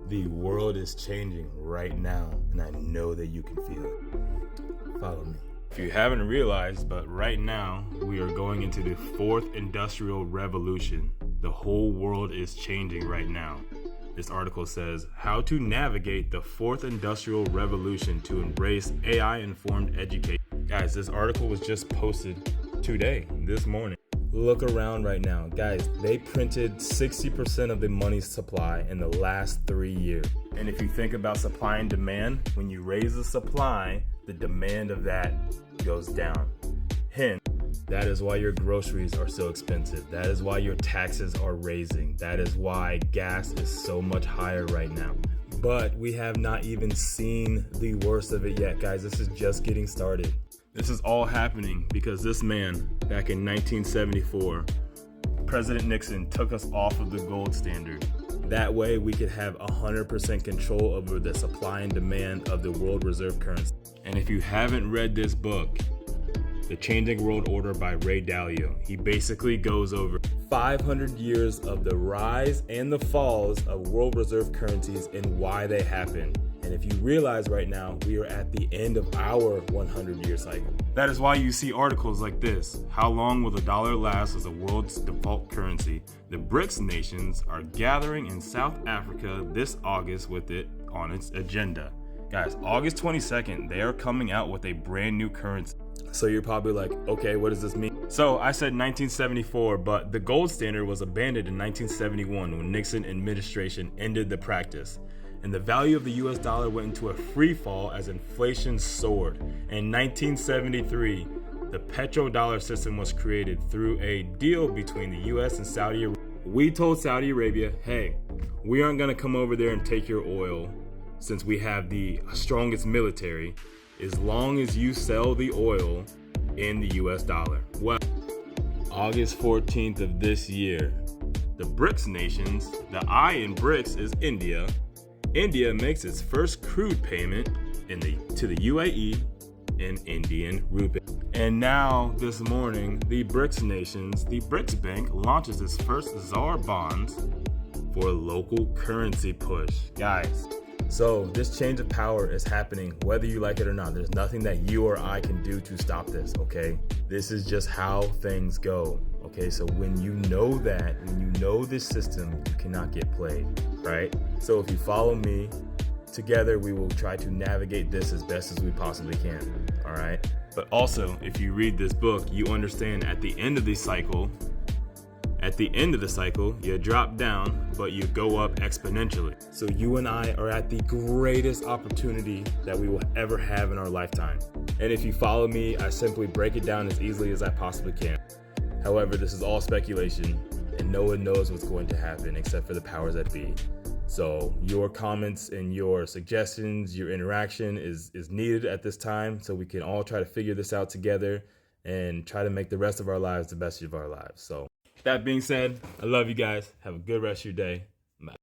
The world is changing right now, and I know that you can feel it. Follow me. If you haven't realized, but right now, we are going into the fourth industrial revolution. The whole world is changing right now. This article says, how to navigate the fourth industrial revolution to embrace AI-informed education. Guys, this article was just posted today, this morning. Look around right now. Guys, they printed 60% of the money supply in the last 3 years. And if you think about supply and demand, when you raise the supply, the demand of that goes down. Hence, that is why your groceries are so expensive. That is why your taxes are raising. That is why gas is so much higher right now. But we have not even seen the worst of it yet, guys. This is just getting started. This is all happening because this man, back in 1974, President Nixon took us off of the gold standard. That way we could have 100% control over the supply and demand of the world reserve currency. And if you haven't read this book, The Changing World Order by Ray Dalio, he basically goes over 500 years of the rise and the falls of world reserve currencies and why they happen. And if you realize right now, we are at the end of our 100-year cycle. That is why you see articles like this. How long will the dollar last as the world's default currency? The BRICS nations are gathering in South Africa this August with it on its agenda. Guys, August 22nd, they are coming out with a brand new currency. So you're probably like, okay, what does this mean? So I said 1974, but the gold standard was abandoned in 1971 when Nixon administration ended the practice. And the value of the US dollar went into a free fall as inflation soared. In 1973, the petrodollar system was created through a deal between the US and Saudi Arabia. We told Saudi Arabia, hey, we aren't gonna come over there and take your oil since we have the strongest military, as long as you sell the oil in the US dollar. Well, August 14th of this year, the BRICS nations, the I in BRICS is India. India makes its first crude payment to the UAE in Indian rupee. And now, this morning, the BRICS nations, the BRICS Bank launches its first ZAR bonds for a local currency push. Guys, so this change of power is happening whether you like it or not. There's nothing that you or I can do to stop this, okay? This is just how things go, okay? So when you know that, when you know this system, you cannot get played, right? So if you follow me, together we will try to navigate this as best as we possibly can, all right? But also, if you read this book, you understand at the end of the cycle, you drop down, but you go up exponentially. So you and I are at the greatest opportunity that we will ever have in our lifetime. And if you follow me, I simply break it down as easily as I possibly can. However, this is all speculation, and no one knows what's going to happen except for the powers that be. So your comments and your suggestions, your interaction is needed at this time, so we can all try to figure this out together and try to make the rest of our lives the best of our lives. So that being said, I love you guys. Have a good rest of your day. Bye.